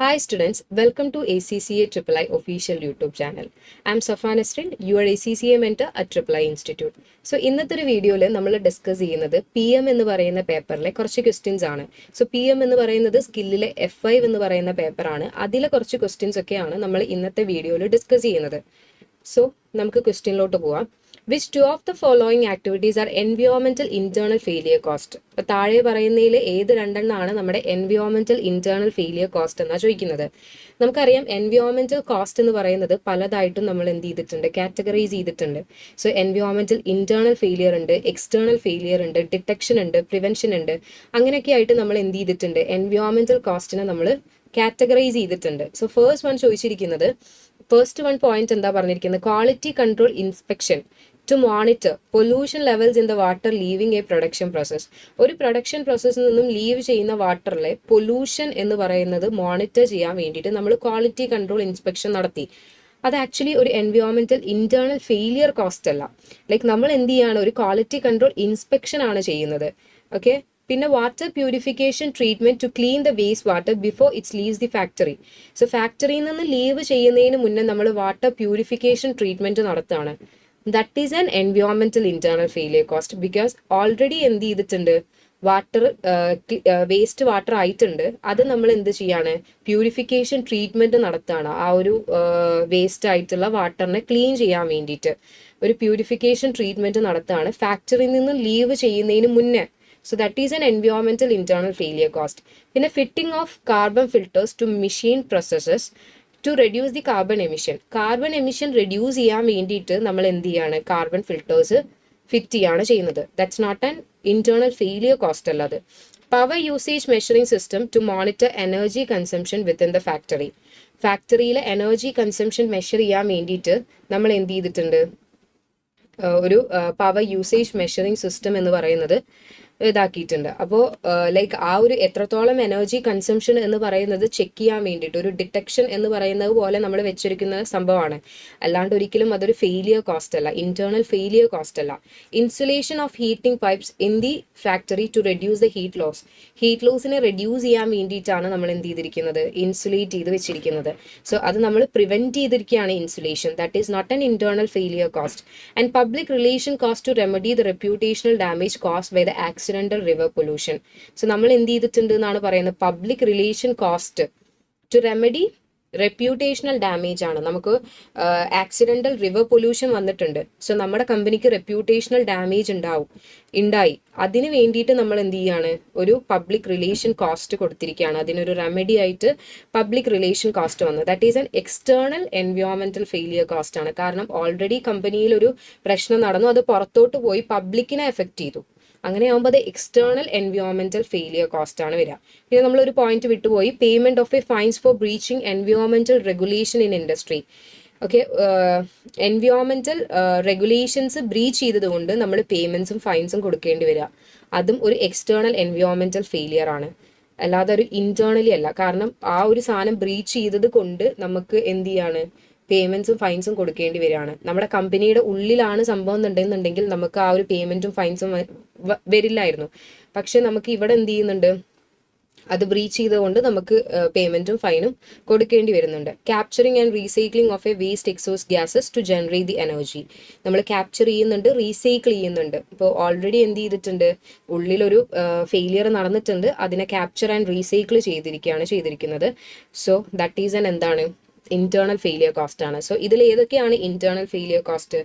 Hi students, welcome to ACCA III official YouTube channel. I am Safan Esrin, your ACCA mentor at III Institute. So ഇന്നത്തെ ഒരു വീഡിയോയിൽ നമ്മൾ discuss ചെയ്യുന്നത് PM എന്ന് പറയുന്ന പേപ്പറിലെ കുറച്ച് ക്വസ്റ്റ്യൻസ് ആണ്. സോ PM എന്ന് പറയുന്നത് സ്കില്ലിലെ F5 എന്ന് പറയുന്ന പേപ്പറാണ്. അതിലെ കുറച്ച് ക്വസ്റ്റ്യൻസ് ഒക്കെയാണ് നമ്മൾ ഇന്നത്തെ വീഡിയോയിൽ ഡിസ്കസ് ചെയ്യുന്നത്. സോ നമുക്ക് ക്വസ്റ്റ്യനിലോട്ട് പോവാം. Which two of the following activities are environmental internal failure cost? അപ്പോൾ താഴെ പറയുന്നതിൽ ഏത് രണ്ടെണ്ണമാണ് നമ്മുടെ എൻവിയോമെന്റൽ ഇന്റേണൽ ഫെയിലിയർ കോസ്റ്റ് എന്നാണ് ചോദിക്കുന്നത്. നമുക്കറിയാം എൻവിയോമെന്റൽ കോസ്റ്റ് എന്ന് പറയുന്നത് പലതായിട്ടും നമ്മൾ എന്ത് ചെയ്തിട്ടുണ്ട്, കാറ്റഗറൈസ് ചെയ്തിട്ടുണ്ട്. സോ എൻവിയോമെന്റൽ ഇന്റേണൽ ഫെയിലിയർ ഉണ്ട്, എക്സ്റ്റേണൽ ഫെയിലിയർ ഉണ്ട്, ഡിറ്റക്ഷൻ ഉണ്ട്, പ്രിവെൻഷൻ ഉണ്ട്. അങ്ങനെയൊക്കെ ആയിട്ട് നമ്മൾ എന്ത് ചെയ്തിട്ടുണ്ട്, എൻവിയോമെന്റൽ കോസ്റ്റിനെ നമ്മൾ കാറ്റഗറൈസ് ചെയ്തിട്ടുണ്ട്. സോ ഫസ്റ്റ് വൺ പോയിന്റ് എന്താ പറഞ്ഞിരിക്കുന്നത്, quality control inspection to monitor pollution levels in the water leaving a production process. ഒരു പ്രൊഡക്ഷൻ പ്രോസസ്സിൽ നിന്നും ലീവ് ചെയ്യുന്ന വാട്ടറിലെ പൊല്യൂഷൻ എന്ന് പറയുന്നത് മോണിറ്റർ ചെയ്യാൻ വേണ്ടിയിട്ട് നമ്മൾ ക്വാളിറ്റി കൺട്രോൾ ഇൻസ്പെക്ഷൻ നടത്തി. അത് ആക്ച്വലി ഒരു എൻവിയോമെന്റൽ ഇന്റേണൽ ഫെയിലിയർ കോസ്റ്റ് അല്ല. ലൈക്ക് നമ്മൾ എന്ത് ചെയ്യാണ്, ഒരു ക്വാളിറ്റി കൺട്രോൾ ഇൻസ്പെക്ഷൻ ആണ് ചെയ്യുന്നത്. ഓക്കെ, പിന്നെ water purification treatment to clean the waste water before its leaves the factory. So ഫാക്ടറിയിൽ നിന്ന് ലീവ് ചെയ്യുന്നതിന് മുന്നേ നമ്മൾ വാട്ടർ പ്യൂരിഫിക്കേഷൻ ട്രീറ്റ്മെന്റ് നടത്തുകയാണ്. ദാറ്റ് ഈസ് ആൻ എൻവിയോമെന്റൽ internal failure cost. Because already എന്ത് ചെയ്തിട്ടുണ്ട്, വാട്ടർ വേസ്റ്റ് വാട്ടർ ആയിട്ടുണ്ട്, അത് നമ്മൾ എന്ത് ചെയ്യാണ്, പ്യൂരിഫിക്കേഷൻ ട്രീറ്റ്മെന്റ് നടത്തുകയാണ്. ആ ഒരു വേസ്റ്റ് ആയിട്ടുള്ള വാട്ടറിനെ ക്ലീൻ ചെയ്യാൻ വേണ്ടിയിട്ട് ഒരു പ്യൂരിഫിക്കേഷൻ ട്രീറ്റ്മെന്റ് നടത്തുകയാണ് ഫാക്ടറിയിൽ നിന്ന് ലീവ് ചെയ്യുന്നതിന് മുന്നേ. So that is an environmental internal failure cost. പിന്നെ fitting of carbon filters to machine processes to reduce the carbon emission. Carbon emission reduce ചെയ്യാൻ വേണ്ടിയിട്ട് നമ്മൾ എന്ത് ചെയ്യാണ്, കാർബൺ ഫിൽറ്റേഴ്സ് ഫിറ്റ് ചെയ്യാണ് ചെയ്യുന്നത്. That's not an internal failure cost അല്ല അത്. Power usage measuring system to monitor energy consumption within the factory. ഫാക്ടറിയിലെ എനർജി കൺസംഷൻ മെഷർ ചെയ്യാൻ വേണ്ടിയിട്ട് നമ്മൾ എന്ത് ചെയ്തിട്ടുണ്ട്, ഒരു പവർ യൂസേജ് മെഷറിംഗ് സിസ്റ്റം എന്ന് പറയുന്നത് ഇതാക്കിയിട്ടുണ്ട്. അപ്പോൾ ലൈക്ക് ആ ഒരു എത്രത്തോളം എനർജി കൺസംഷൻ എന്ന് പറയുന്നത് ചെക്ക് ചെയ്യാൻ വേണ്ടിയിട്ട് ഒരു ഡിറ്റക്ഷൻ എന്ന് പറയുന്നത് പോലെ നമ്മൾ വെച്ചിരിക്കുന്ന സംഭവമാണ്. അല്ലാണ്ട് ഒരിക്കലും അതൊരു ഫെയിലിയർ കോസ്റ്റ് അല്ല, ഇന്റേണൽ ഫെയിലിയർ കോസ്റ്റ് അല്ല. Insulation of heating pipes in the factory to reduce the heat loss. Heat ലോസിനെ റെഡ്യൂസ് ചെയ്യാൻ വേണ്ടിയിട്ടാണ് നമ്മൾ എന്ത് ചെയ്തിരിക്കുന്നത്, ഇൻസുലേറ്റ് ചെയ്ത് വെച്ചിരിക്കുന്നത്. സോ അത് നമ്മൾ പ്രിവെന്റ് ചെയ്തിരിക്കുകയാണ് insulation. That is not an internal failure cost. And public relation cost to remedy the reputational damage cost by the accidental river pollution. So നമ്മൾ എന്ത് ചെയ്തിട്ടുണ്ട് എന്നാണ് പറയുന്നത്, public relation cost to remedy reputational damage ആണ്. നമുക്ക് accidental river pollution വന്നിട്ടുണ്ട്. So നമ്മുടെ കമ്പനിക്ക് റെപ്യൂട്ടേഷണൽ ഡാമേജ് ഉണ്ടായി. അതിന് വേണ്ടിയിട്ട് നമ്മൾ എന്ത് ചെയ്യാണ്, ഒരു പബ്ലിക് റിലേഷൻ കോസ്റ്റ് കൊടുത്തിരിക്കുകയാണ്. അതിനൊരു റെമഡി ആയിട്ട് പബ്ലിക് റിലേഷൻ കോസ്റ്റ് വന്നു. ദാറ്റ് ഈസ് ആൻ എക്സ്റ്റേണൽ എൻവിയോമെന്റൽ ഫെയിലിയർ കോസ്റ്റ് ആണ്. കാരണം ഓൾറെഡി കമ്പനിയിൽ ഒരു പ്രശ്നം നടന്നു, അത് പുറത്തോട്ട് പോയി പബ്ലിക്കിനെ എഫക്ട് ചെയ്തു. അങ്ങനെ ആകുമ്പോൾ അത് എക്സ്റ്റേണൽ എൻവിയോമെന്റൽ ഫെയിലിയർ കോസ്റ്റ് ആണ് വരിക. പിന്നെ നമ്മൾ ഒരു പോയിന്റ് വിട്ടുപോയി, payment of A finds four breaching എൻവിയോമെന്റൽ regulation in industry. Okay, എൻവിയോമെന്റൽ regulations breach ചെയ്തതുകൊണ്ട് നമ്മൾ പേയ്മെന്റ്സും ഫൈൻസും കൊടുക്കേണ്ടി വരിക. അതും ഒരു എക്സ്റ്റേണൽ എൻവിയോമെന്റൽ ഫെയിലിയർ ആണ്, അല്ലാതെ ഒരു ഇന്റേണലി അല്ല. കാരണം ആ ഒരു സാധനം ബ്രീച്ച് ചെയ്തത് കൊണ്ട് നമുക്ക് എന്ത് ചെയ്യാണ്, പേയ്മെന്റ്സും ഫൈൻസും കൊടുക്കേണ്ടി വരികയാണ്. നമ്മുടെ കമ്പനിയുടെ ഉള്ളിലാണ് സംഭവം ഉണ്ടെന്നുണ്ടെങ്കിൽ നമുക്ക് ആ ഒരു പേയ്മെന്റും ഫൈൻസും വരില്ലായിരുന്നു. പക്ഷെ നമുക്ക് ഇവിടെ എന്ത് ചെയ്യുന്നുണ്ട്, അത് ബ്രീച്ച് ചെയ്തുകൊണ്ട് നമുക്ക് പേയ്മെന്റും ഫൈനും കൊടുക്കേണ്ടി വരുന്നുണ്ട്. Capturing and recycling of a waste exhaust gases to generate the energy. നമ്മൾ ക്യാപ്ചർ ചെയ്യുന്നുണ്ട്, റീസൈക്കിൾ ചെയ്യുന്നുണ്ട്. ഇപ്പോൾ ഓൾറെഡി എന്ത് ചെയ്തിട്ടുണ്ട്, ഉള്ളിലൊരു ഫെയിലിയർ നടന്നിട്ടുണ്ട്, അതിനെ ക്യാപ്ചർ ആൻഡ് റീസൈക്കിൾ ചെയ്തിരിക്കുന്നത്. സോ ദാറ്റ് ഈസ് ആൻ എന്താണ്, ഇന്റേണൽ ഫെയിലിയർ കോസ്റ്റ് ആണ്. സോ ഇതിൽ ഏതൊക്കെയാണ് internal failure cost?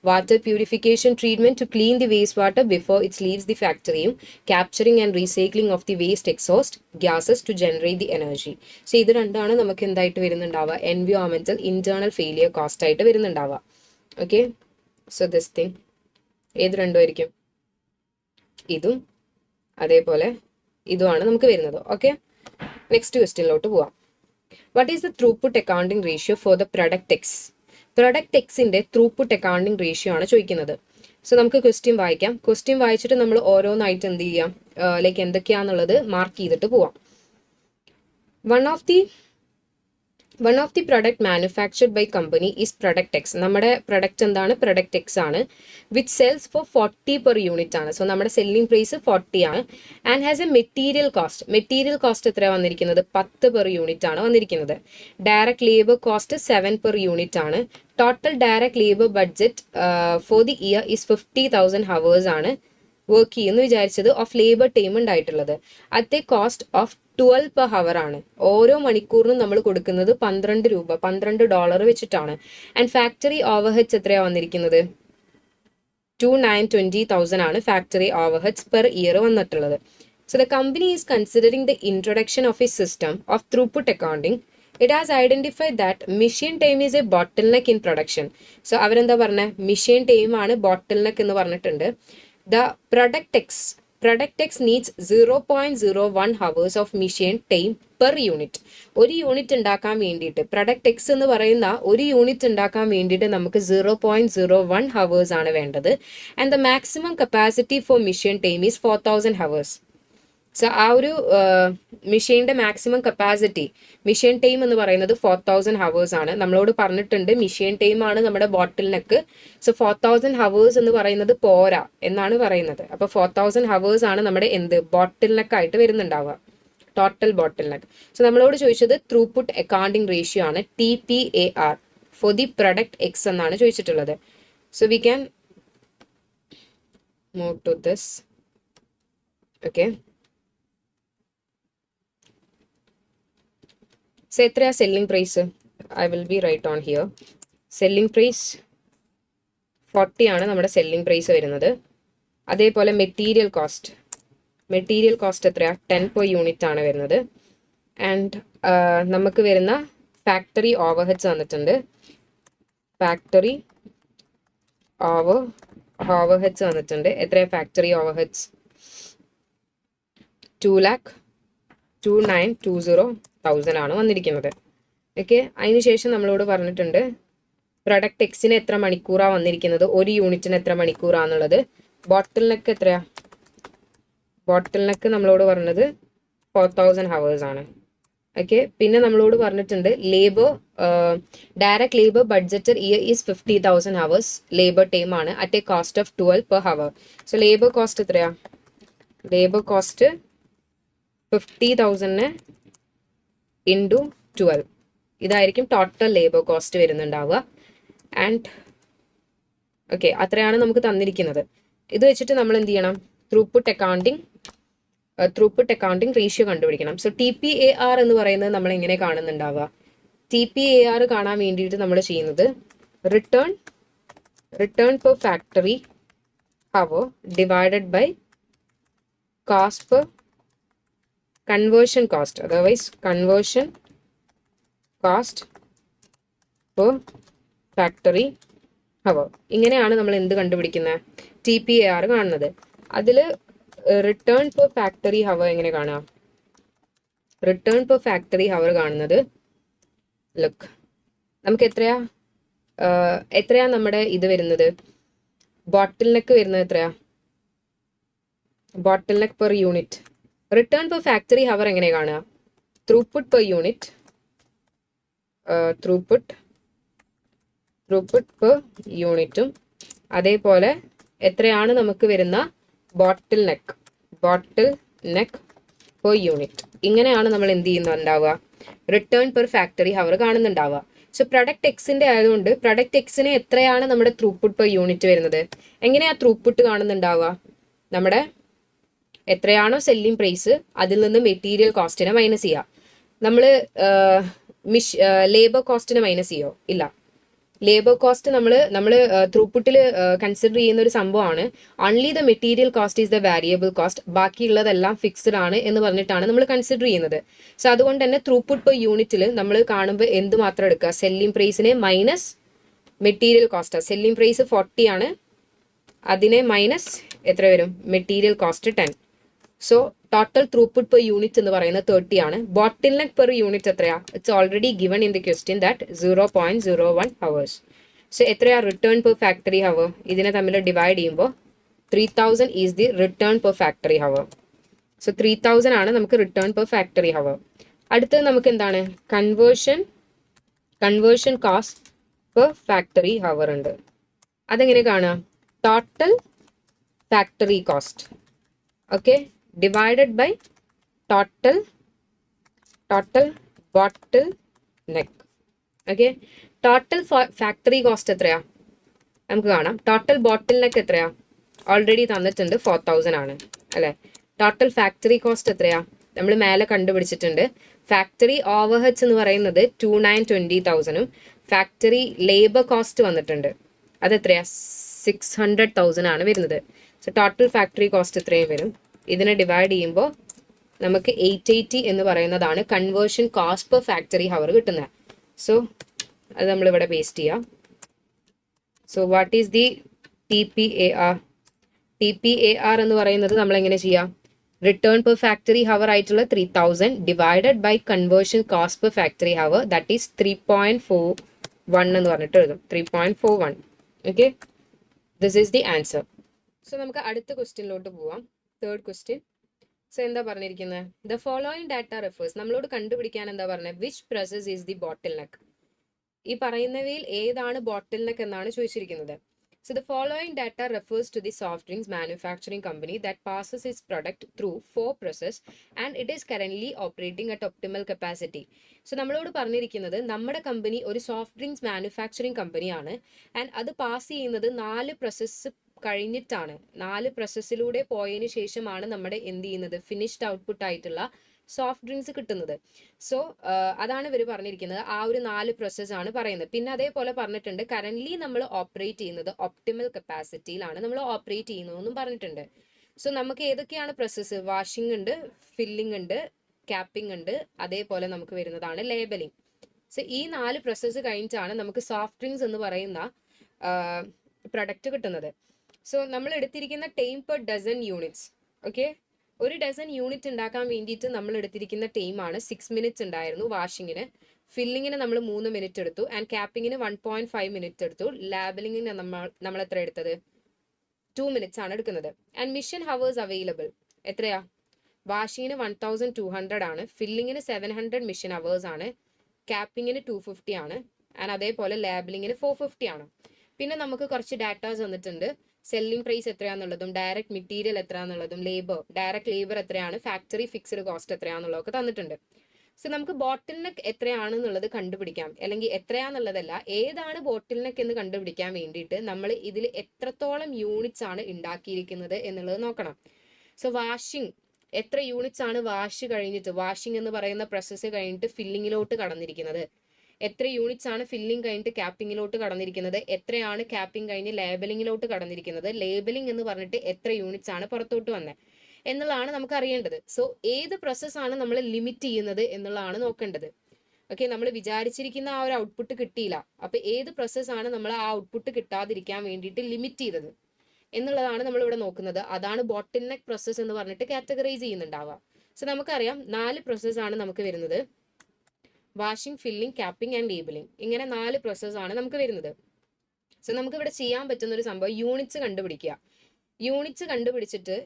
Water purification treatment to clean the waste water before its leaves the ഫാക്ടറിയും capturing and recycling of the waste exhaust gases to generate the energy. So ഇത് രണ്ടാണ് നമുക്ക് എന്തായിട്ട് വരുന്നുണ്ടാവുക, എൻവിയോമെന്റൽ internal failure cost ആയിട്ട് വരുന്നുണ്ടാവുക. Okay, so this thing ഏത് രണ്ടുമായിരിക്കും, ഇതും അതേപോലെ ഇതുമാണ് നമുക്ക് വരുന്നത്. ഓക്കെ, നെക്സ്റ്റ് ക്വസ്റ്റ്യനിലോട്ട് പോവാം. What is the throughput accounting ratio for the product X? Product എക്സിന്റെ ത്രൂപുട്ട് അക്കൗണ്ടിങ് റേഷ്യോ ആണ് ചോദിക്കുന്നത്. സോ നമുക്ക് ക്വസ്റ്റ്യൻ വായിക്കാം. ക്വസ്റ്റ്യൻ വായിച്ചിട്ട് നമ്മൾ ഓരോന്നായിട്ട് എന്ത് ചെയ്യാം, ലൈക്ക് എന്തൊക്കെയാന്നുള്ളത് മാർക്ക് ചെയ്തിട്ട് പോവാം. One of the one of the product manufactured by company is product X. നമ്മുടെ പ്രൊഡക്റ്റ് എന്താണ്? പ്രൊഡക്റ്റ് എക്സ് ആണ്. Which sells for 40 per unit ആണ്. സോ നമ്മുടെ സെല്ലിംഗ് പ്രൈസ് 40 ആണ്. And has a material cost. Material cost എത്രയാണ് വന്നിരിക്കുന്നത്? 10 per unit ആണ് വന്നിരിക്കുന്നത്. Direct labour cost 7 per unit ആണ്. Total direct labour budget for the year is 50,000 hours ആണ് work ചെയ്യുന്നു വിചാരിച്ചത്. ഓഫ് ലേബർ ടൈം ഉണ്ടായിട്ടുള്ളത്. At a cost of 12 per hour ആണ്. ഓരോ മണിക്കൂറിനും നമ്മൾ കൊടുക്കുന്നത് 12 രൂപ, $12 വെച്ചിട്ടാണ്. ആൻഡ് ഫാക്ടറി ഓവർഹെഡ്സ് എത്രയാണ് വന്നിരിക്കുന്നത്? 2,920,000 ആണ് ഫാക്ടറി ഓവർഹെഡ്സ് പെർ ഇയർ വന്നിട്ടുള്ളത്. So the company is considering the introduction of A system of throughput accounting. It has identified that machine time is a bottleneck in production. So അവരെന്താ പറഞ്ഞത്? machine time ആണ് bottleneck എന്ന് പറഞ്ഞിട്ടുണ്ട്. The product X needs 0.01 hours of machine time per unit. ഒരു unit ഉണ്ടാക്കാൻ വേണ്ടിയിട്ട് product X എന്ന് പറയുന്ന ഒരു യൂണിറ്റ് ഉണ്ടാക്കാൻ വേണ്ടിയിട്ട് നമുക്ക് 0.01 ഹവേഴ്സ് ആണ് വേണ്ടത്. And the maximum capacity four mission time is 4,000 hours. So ആ ഒരു മെഷീൻ്റെ മാക്സിമം കപ്പാസിറ്റി, മെഷീൻ ടൈം എന്ന് പറയുന്നത് 4,000 ഹവേഴ്സ് ആണ്. നമ്മളോട് പറഞ്ഞിട്ടുണ്ട് മെഷീൻ ടൈം ആണ് നമ്മുടെ ബോട്ടിൽ നെക്ക്. സോ 4,000 ഹവേഴ്സ് എന്ന് പറയുന്നത് പോരാ എന്നാണ് പറയുന്നത്. അപ്പോൾ 4,000 ഹവേഴ്സ് ആണ് നമ്മുടെ എന്ത് ബോട്ടിൽ നെക്കായിട്ട് വരുന്നുണ്ടാവുക, ടോട്ടൽ ബോട്ടിൽ നെക്ക്. സോ നമ്മളോട് ചോദിച്ചത് ത്രൂപുട്ട് അക്കൗണ്ടിംഗ് റേഷ്യോ ആണ്, TPAR for the product X എന്നാണ് ചോദിച്ചിട്ടുള്ളത്. So we can move to this. Okay, so എത്രയാ selling price? I will be write on here. Selling price 40 ആണ് നമ്മുടെ സെല്ലിംഗ് പ്രൈസ് വരുന്നത്. അതേപോലെ മെറ്റീരിയൽ കോസ്റ്റ് എത്രയാ? 10 പെർ യൂണിറ്റ് ആണ് വരുന്നത്. ആൻഡ് നമുക്ക് വരുന്ന ഫാക്ടറി ഓവർഹെഡ്സ് വന്നിട്ടുണ്ട്. ഫാക്ടറി ഓവർഹെഡ്സ് വന്നിട്ടുണ്ട്. എത്രയാ ഫാക്ടറി ഓവർഹെഡ്സ്? 2,29,20,000 ആണ് വന്നിരിക്കുന്നത്. ഓക്കെ, അതിനുശേഷം നമ്മളോട് പറഞ്ഞിട്ടുണ്ട് പ്രൊഡക്റ്റ് എക്സിന് എത്ര മണിക്കൂറാണ് വന്നിരിക്കുന്നത്, ഒരു യൂണിറ്റിന് എത്ര മണിക്കൂറാന്നുള്ളത്. ബോട്ടിൽ നെക്ക് എത്രയാ? ബോട്ടിൽ നെക്ക് നമ്മളോട് പറഞ്ഞത് 4,000 ഹവേഴ്സ് ആണ്. ഓക്കെ, പിന്നെ നമ്മളോട് പറഞ്ഞിട്ടുണ്ട് direct labour budgeted year is 50,000 hours labour time ആണ് at a cost of 12 per hour. So labour cost എത്രയാ? ലേബർ കോസ്റ്റ് 50,000 ഇൻറ്റു 12 ഇതായിരിക്കും ടോട്ടൽ ലേബർ കോസ്റ്റ് വരുന്നുണ്ടാവുക. ആൻഡ് ഓക്കെ, അത്രയാണ് നമുക്ക് തന്നിരിക്കുന്നത്. ഇത് വെച്ചിട്ട് നമ്മൾ എന്ത് ചെയ്യണം? ത്രൂപുട്ട് അക്കൗണ്ടിംഗ് റേഷ്യോ കണ്ടുപിടിക്കണം. സോ TPAR എന്ന് പറയുന്നത് നമ്മൾ എങ്ങനെ കാണുന്നുണ്ടാവുക? TPAR കാണാൻ വേണ്ടിയിട്ട് നമ്മൾ ചെയ്യുന്നത് return per factory hour divided by cost per conversion cost, otherwise conversion cost per factory hour. ഇങ്ങനെയാണ് നമ്മൾ എന്ത് കണ്ടുപിടിക്കുന്നത്? TPAR കാണുന്നത്. അതിൽ റിട്ടേൺ പെർ ഫാക്ടറി ഹവർ എങ്ങനെ കാണാം? റിട്ടേൺ പെർ ഫാക്ടറി ഹവർ കാണുന്നത്, ലുക്ക്, നമുക്ക് എത്രയാ നമ്മുടെ ഇത് വരുന്നത്? ബോട്ടിൽ നെക്ക് വരുന്നത് എത്രയാ? Bottleneck per unit. Return per factory hour എങ്ങനെ കാണുക? Throughput per unit, throughput per യൂണിറ്റും അതേപോലെ എത്രയാണ് നമുക്ക് വരുന്ന ബോട്ടിൽ നെക്ക് പെർ യൂണിറ്റ്. ഇങ്ങനെയാണ് നമ്മൾ എന്ത് ചെയ്യുന്നുണ്ടാവുക? റിട്ടേൺ പെർ ഫാക്ടറി ഹവർ കാണുന്നുണ്ടാവുക. സോ പ്രൊഡക്റ്റ് എക്സിന്റെ ആയതുകൊണ്ട് പ്രൊഡക്റ്റ് എക്സിന് എത്രയാണ് നമ്മുടെ ത്രൂപുട്ട് പെർ യൂണിറ്റ് വരുന്നത്? എങ്ങനെയാ ത്രൂപുട്ട് കാണുന്നുണ്ടാവുക? നമ്മുടെ എത്രയാണോ സെല്ലിംഗ് പ്രൈസ് അതിൽ നിന്ന് മെറ്റീരിയൽ കോസ്റ്റിനെ മൈനസ് ചെയ്യുക. നമ്മൾ ലേബർ കോസ്റ്റിനെ മൈനസ് ചെയ്യോ? ഇല്ല. ലേബർ കോസ്റ്റ് നമ്മൾ ത്രൂപുട്ടിൽ കൺസിഡർ ചെയ്യുന്ന ഒരു സംഭവമാണ്. Only the material cost is the variable cost, ബാക്കിയുള്ളതെല്ലാം ഫിക്സ്ഡ് ആണ് എന്ന് പറഞ്ഞിട്ടാണ് നമ്മൾ കൺസിഡർ ചെയ്യുന്നത്. സോ അതുകൊണ്ട് തന്നെ ത്രൂപുട്ട് പെർ യൂണിറ്റിൽ നമ്മൾ കാണുമ്പോൾ എന്ത് മാത്രം എടുക്കുക? സെല്ലിംഗ് പ്രൈസിനെ minus material cost. Selling price 40 ആണ്, അതിനെ മൈനസ് എത്ര വരും? Material cost 10. So total throughput per unit എന്ന് പറയുന്നത് 30 ആണ്. ബോട്ടിൽ നെക്ക് പെർ യൂണിറ്റ് എത്രയാ? It's already given in the question that 0.01 hours. So എത്രയാ റിട്ടേൺ പെർ ഫാക്ടറി ഹവർ? ഇതിനെ തമ്മിൽ ഡിവൈഡ് ചെയ്യുമ്പോൾ 3,000 is the return per factory hour. So 3,000 ആണ് നമുക്ക് റിട്ടേൺ പെർ ഫാക്ടറി ഹവർ. അടുത്തത് നമുക്ക് എന്താണ്? Conversion conversion cost per factory hour ഉണ്ട്. അതെങ്ങനെ കാണാം? Total factory cost, okay, divided by total bottleneck. Okay, total factory cost എത്രയാ? നമുക്ക് കാണാം. ടോട്ടൽ ബോട്ടിൽ നെക്ക് എത്രയാ? ഓൾറെഡി തന്നിട്ടുണ്ട്, 4000 ആണ് അല്ലെ. ടോട്ടൽ ഫാക്ടറി കോസ്റ്റ് എത്രയാ? നമ്മൾ മേലെ കണ്ടുപിടിച്ചിട്ടുണ്ട്. ഫാക്ടറി ഓവർഹെഡ്സ് എന്ന് പറയുന്നത് 20,000 ഫാക്ടറി ലേബർ കോസ്റ്റ് വന്നിട്ടുണ്ട്, അതെത്രയാ? 600,000 ആണ് വരുന്നത്. സോ ടോട്ടൽ ഫാക്ടറി കോസ്റ്റ് ഇത്രയും വരും. ഇതിനെ ഡിവൈഡ് ചെയ്യുമ്പോൾ നമുക്ക് 880 എന്ന് പറയുന്നതാണ് conversion cost per factory hour കിട്ടുന്നത്. സോ അത് നമ്മളിവിടെ പേസ്റ്റ് ചെയ്യാം. So what is the TPAR? TPAR എന്ന് പറയുന്നത് നമ്മൾ എങ്ങനെ ചെയ്യാം? റിട്ടേൺ പെർ ഫാക്ടറി ഹവർ ആയിട്ടുള്ള 3000 divided by conversion cost per factory hour, that is 3.41 എന്ന് പറഞ്ഞിട്ട് എഴുതും. 3.41. Okay, this is the answer. So നമുക്ക് അടുത്ത ക്വസ്റ്റ്യനിലോട്ട് പോവാം. Third question. സോ എന്താ പറഞ്ഞിരിക്കുന്നത്? ദ ഫോളോയിങ് ഡാറ്റ റെഫേഴ്സ്, നമ്മളോട് കണ്ടുപിടിക്കാൻ എന്താ പറഞ്ഞത്? Which process is the bottle neck? ഈ പറയുന്നവയിൽ ഏതാണ് ബോട്ടിൽ നെക്ക് എന്നാണ് ചോദിച്ചിരിക്കുന്നത്. So the following data refers to the soft drinks manufacturing company that passes its product through 4 process and it is currently operating at optimal capacity. So നമ്മളോട് പറഞ്ഞിരിക്കുന്നത് നമ്മുടെ company ഒരു soft drinks manufacturing കമ്പനിയാണ് and അത് pass ചെയ്യുന്നത് 4 process കഴിഞ്ഞിട്ടാണ്. 4 പ്രോസസ്സിലൂടെ പോയതിനു ശേഷമാണ് നമ്മുടെ എന്ത് ചെയ്യുന്നത്? ഫിനിഷ്ഡ് ഔട്ട്പുട്ട് ആയിട്ടുള്ള സോഫ്റ്റ് ഡ്രിങ്ക്സ് കിട്ടുന്നത്. സോ അതാണ് ഇവർ പറഞ്ഞിരിക്കുന്നത്. ആ ഒരു 4 പ്രോസസ്സാണ് പറയുന്നത്. പിന്നെ അതേപോലെ പറഞ്ഞിട്ടുണ്ട് കറന്റ്ലി നമ്മൾ ഓപ്പറേറ്റ് ചെയ്യുന്നത് ഒപ്റ്റിമൽ കപ്പാസിറ്റിയിലാണ് നമ്മൾ ഓപ്പറേറ്റ് ചെയ്യുന്നതെന്നും പറഞ്ഞിട്ടുണ്ട്. സോ നമുക്ക് ഏതൊക്കെയാണ് പ്രോസസ്സ്? വാഷിംഗ് ഉണ്ട്, ഫില്ലിംഗ് ഉണ്ട്, ക്യാപ്പിംഗ് ഉണ്ട്, അതേപോലെ നമുക്ക് വരുന്നതാണ് ലേബലിംഗ്. സോ ഈ 4 പ്രോസസ്സ് കഴിഞ്ഞിട്ടാണ് നമുക്ക് സോഫ്റ്റ് ഡ്രിങ്ക്സ് എന്ന് പറയുന്ന പ്രൊഡക്റ്റ് കിട്ടുന്നത്. സോ നമ്മൾ എടുത്തിരിക്കുന്ന time per dozen units. Okay, ഒരു ഡസൻ യൂണിറ്റ് ഉണ്ടാക്കാൻ വേണ്ടിയിട്ട് നമ്മൾ എടുത്തിരിക്കുന്ന ടൈമാണ് 6 മിനിറ്റ്സ് ഉണ്ടായിരുന്നു വാഷിങ്ങിന്. ഫില്ലിങ്ങിന് നമ്മൾ 3 മിനിറ്റ് എടുത്തു ആൻഡ് ക്യാപ്പിങ്ങിന് 1.5 മിനിറ്റ് എടുത്തു. ലാബലിങ്ങിന് നമ്മൾ എത്ര എടുത്തത്? 2 മിനിറ്റ്സ് ആണ് എടുക്കുന്നത്. ആൻഡ് മിഷൻ ഹവേഴ്സ് അവൈലബിൾ എത്രയാ? വാഷിങ്ങിന് 1200 ആണ്, ഫില്ലിങ്ങിന് 700 മിഷൻ ഹവേഴ്സ് ആണ്, ക്യാപ്പിങ്ങിന് 250 ആണ് ആൻഡ് അതേപോലെ ലാബലിങ്ങിന് 450 ആണ്. പിന്നെ നമുക്ക് കുറച്ച് ഡാറ്റാസ് വന്നിട്ടുണ്ട്. സെല്ലിംഗ് പ്രൈസ് എത്രയാന്നുള്ളതും ഡയറക്റ്റ് മെറ്റീരിയൽ എത്രയാന്നുള്ളതും ഡയറക്റ്റ് ലേബർ എത്രയാണ്, ഫാക്ടറി ഫിക്സ്ഡ് കോസ്റ്റ് എത്രയാന്നുള്ളതൊക്കെ തന്നിട്ടുണ്ട്. സോ നമുക്ക് ബോട്ടിൽ നെക്ക് എത്രയാണെന്നുള്ളത് കണ്ടുപിടിക്കാം, അല്ലെങ്കിൽ എത്രയാന്നുള്ളതല്ല, ഏതാണ് ബോട്ടിൽ നെക്ക് എന്ന് കണ്ടുപിടിക്കാൻ വേണ്ടിയിട്ട് നമ്മൾ ഇതിൽ എത്രത്തോളം യൂണിറ്റ്സ് ആണ് ഉണ്ടാക്കിയിരിക്കുന്നത് എന്നുള്ളത് നോക്കണം. സോ വാഷിംഗ് എത്ര യൂണിറ്റ്സ് ആണ് വാഷ് കഴിഞ്ഞിട്ട്, വാഷിംഗ് എന്ന് പറയുന്ന പ്രോസസ്സ് കഴിഞ്ഞിട്ട് ഫില്ലിങ്ങിലോട്ട് കടന്നിരിക്കുന്നത്, എത്ര യൂണിറ്റ്സ് ആണ് ഫില്ലിംഗ് കഴിഞ്ഞിട്ട് ക്യാപ്പിങ്ങിലോട്ട് കടന്നിരിക്കുന്നത്, എത്രയാണ് ക്യാപ്പിംഗ് കഴിഞ്ഞ് ലേബലിങ്ങിലോട്ട് കടന്നിരിക്കുന്നത്, ലേബലിംഗ് എന്ന് പറഞ്ഞിട്ട് എത്ര യൂണിറ്റ്സ് ആണ് പുറത്തോട്ട് വന്നത് എന്നുള്ളതാണ് നമുക്ക് അറിയേണ്ടത്. സോ ഏത് പ്രോസസ്സാണ് നമ്മൾ ലിമിറ്റ് ചെയ്യുന്നത് എന്നുള്ളതാണ് നോക്കേണ്ടത്. ഓക്കെ, നമ്മൾ വിചാരിച്ചിരിക്കുന്ന ആ ഒരു ഔട്ട്പുട്ട് കിട്ടിയില്ല, അപ്പൊ ഏത് പ്രോസസ്സാണ് നമ്മൾ ആ ഔട്ട്പുട്ട് കിട്ടാതിരിക്കാൻ വേണ്ടിയിട്ട് ലിമിറ്റ് ചെയ്തത് എന്നുള്ളതാണ് നമ്മൾ ഇവിടെ നോക്കുന്നത്. അതാണ് ബോട്ടിൽ നെക്ക് പ്രോസസ് എന്ന് പറഞ്ഞിട്ട് കാറ്റഗറൈസ് ചെയ്യുന്നുണ്ടാവുക. സോ നമുക്കറിയാം 4 പ്രോസസ്സാണ് നമുക്ക് വരുന്നത്. Washing, filling, capping and labelling, ഇങ്ങനെ 4 പ്രോസസ്സാണ് നമുക്ക് വരുന്നത്. സോ നമുക്ക് ഇവിടെ ചെയ്യാൻ പറ്റുന്ന ഒരു സംഭവം യൂണിറ്റ്സ് കണ്ടുപിടിക്കുക. യൂണിറ്റ്സ് കണ്ടുപിടിച്ചിട്ട്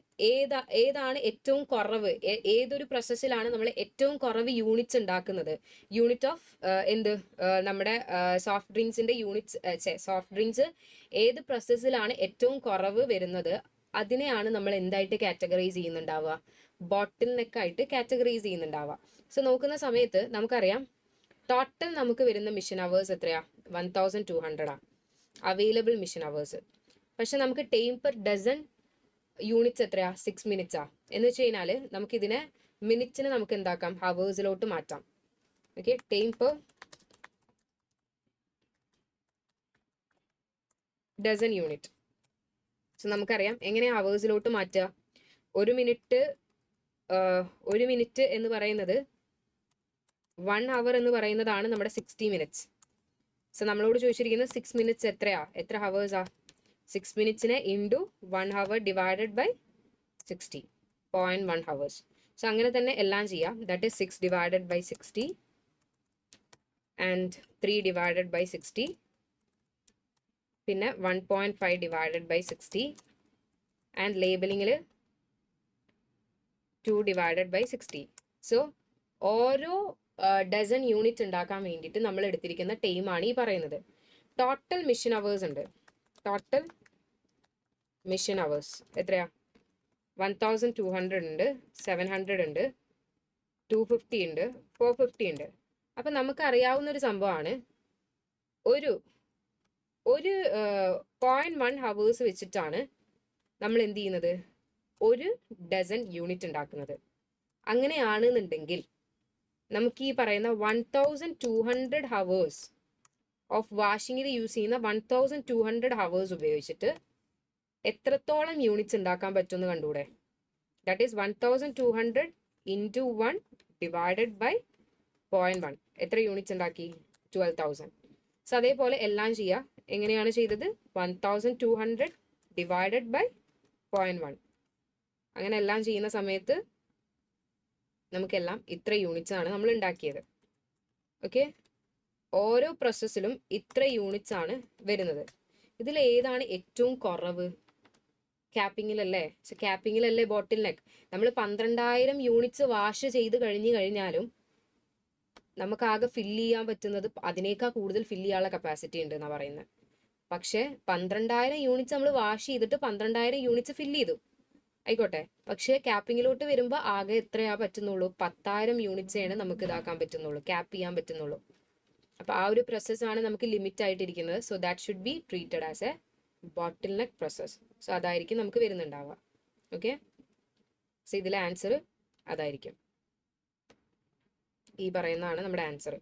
ഏതാണ് ഏറ്റവും കുറവ്, ഏതൊരു പ്രോസസ്സിലാണ് നമ്മൾ ഏറ്റവും കുറവ് യൂണിറ്റ്സ് ഉണ്ടാക്കുന്നത്, യൂണിറ്റ് ഓഫ് നമ്മുടെ സോഫ്റ്റ് ഡ്രിങ്ക്സിന്റെ യൂണിറ്റ്സ്, സോഫ്റ്റ് ഡ്രിങ്ക്സ് ഏത് പ്രോസസ്സിലാണ് ഏറ്റവും കുറവ് വരുന്നത് അതിനെയാണ് നമ്മൾ എന്തായിട്ട് കാറ്റഗറൈസ് ചെയ്യുന്നുണ്ടാവുക? ബോട്ടിൽ നെക്കായിട്ട് കാറ്റഗറൈസ് ചെയ്യുന്നുണ്ടാവുക. സോ നോക്കുന്ന സമയത്ത് നമുക്കറിയാം ടോട്ടൽ നമുക്ക് വരുന്ന മിഷൻ അവേഴ്സ് എത്രയാ? 1200 അവൈലബിൾ മിഷൻ അവേഴ്സ്. പക്ഷെ നമുക്ക് ടൈം പെർ ഡസൺ യൂണിറ്റ്സ് എത്രയാ? 6 മിനിറ്റ്സാ. എന്ന് വെച്ച് കഴിഞ്ഞാൽ നമുക്ക് ഇതിനെ മിനിറ്റ്സിന് നമുക്ക് എന്താക്കാം? ഹവേഴ്സിലോട്ട് മാറ്റാം. Okay, time per dozen unit. So നമുക്കറിയാം എങ്ങനെ ഹവേഴ്സിലോട്ട് മാറ്റുക. ഒരു മിനിറ്റ് എന്ന് പറയുന്നത് 1 അവർ എന്ന് പറയുന്നതാണ് നമ്മുടെ 60 മിനിറ്റ്സ്. സോ നമ്മളോട് ചോദിച്ചിരിക്കുന്നത് 6 മിനിറ്റ്സ് എത്രയാ? എത്ര ഹവേഴ്സാ? 6 മിനിറ്റ്സിനെ into 1 hour divided by 60.1 hours. So അങ്ങനെ തന്നെ എല്ലാം ചെയ്യാം. That is 6 divided by 60 and 3 divided by 60, പിന്നെ 1.5 ഡിവൈഡഡ് ബൈ 60 ആൻഡ് ലേബലിങ്ങിൽ 2 ഡിവൈഡഡ് ബൈ 60. സോ ഓരോ ഡസൺ യൂണിറ്റ് ഉണ്ടാക്കാൻ വേണ്ടിയിട്ട് നമ്മൾ എടുത്തിരിക്കുന്ന ടൈമാണ് ഈ പറയുന്നത്. ടോട്ടൽ മിഷൻ അവേഴ്സ് ഉണ്ട്. ടോട്ടൽ മിഷൻ അവേഴ്സ് എത്രയാ? 1200 ഉണ്ട്, 700 ഉണ്ട്, 250 ഉണ്ട്, 450 ഉണ്ട്. അപ്പം നമുക്ക് അറിയാവുന്ന ഒരു സംഭവമാണ്, ഒരു 0.1 ഹവേഴ്സ് വെച്ചിട്ടാണ് നമ്മൾ എന്ത് ചെയ്യുന്നത്, ഒരു ഡസൻ യൂണിറ്റ് ഉണ്ടാക്കുന്നത്. അങ്ങനെയാണെന്നുണ്ടെങ്കിൽ നമുക്ക് ഈ പറയുന്ന 1200 ഹവേഴ്സ് ഓഫ് വാഷിങ്ങിൽ യൂസ് ചെയ്യുന്ന 1200 ഹവേഴ്സ് ഉപയോഗിച്ചിട്ട് എത്രത്തോളം യൂണിറ്റ്സ് ഉണ്ടാക്കാൻ പറ്റുമെന്ന് കണ്ടൂടെ? That is 1200 into 1 divided by 0.1. എത്ര യൂണിറ്റ്സ് ഉണ്ടാക്കി? 12,000. സോ അതേപോലെ എല്ലാം ചെയ്യുക. എങ്ങനെയാണ് ചെയ്തത്? 1200 ഡിവൈഡഡ് ബൈ 0.1. അങ്ങനെ എല്ലാം ചെയ്യുന്ന സമയത്ത് നമുക്കെല്ലാം ഇത്ര യൂണിറ്റ്സ് ആണ് നമ്മൾ ഉണ്ടാക്കിയത്. ഓക്കെ, ഓരോ പ്രോസസ്സിലും ഇത്ര യൂണിറ്റ്സ് ആണ് വരുന്നത്. ഇതിൽ ഏതാണ് ഏറ്റവും കുറവ്? ക്യാപ്പിങ്ങിലല്ലേ. സോ ക്യാപ്പിങ്ങിലല്ലേ ബോട്ടിൽ നെക്ക്. നമ്മൾ 12,000 യൂണിറ്റ്സ് വാഷ് ചെയ്ത് കഴിഞ്ഞാലും നമുക്ക് ആകെ ഫില്ല് ചെയ്യാൻ പറ്റുന്നത് അതിനേക്കാൾ കൂടുതൽ ഫില്ല് ചെയ്യാനുള്ള കപ്പാസിറ്റി ഉണ്ട് എന്നാണ് പറയുന്നത്. പക്ഷേ 12,000 യൂണിറ്റ്സ് നമ്മൾ വാഷ് ചെയ്തിട്ട് 12,000 യൂണിറ്റ്സ് ഫില്ല് ചെയ്തു, ആയിക്കോട്ടെ. പക്ഷേ ക്യാപ്പിങ്ങിലോട്ട് വരുമ്പോൾ ആകെ എത്രയാ പറ്റുന്നുള്ളൂ? 10,000 യൂണിറ്റ്സേണ് നമുക്ക് ഇതാക്കാൻ പറ്റുന്നുള്ളൂ, ക്യാപ്പ് ചെയ്യാൻ പറ്റുന്നുള്ളൂ. അപ്പോൾ ആ ഒരു പ്രോസസ്സാണ് നമുക്ക് ലിമിറ്റ് ആയിട്ടിരിക്കുന്നത്. So that should be treated as a bottleneck process. So അതായിരിക്കും നമുക്ക് വരുന്നുണ്ടാവുക. ഓക്കെ, സോ ഇതിലെ ആൻസർ അതായിരിക്കും. ഈ പറയുന്നതാണ് നമ്മുടെ ആൻസർ.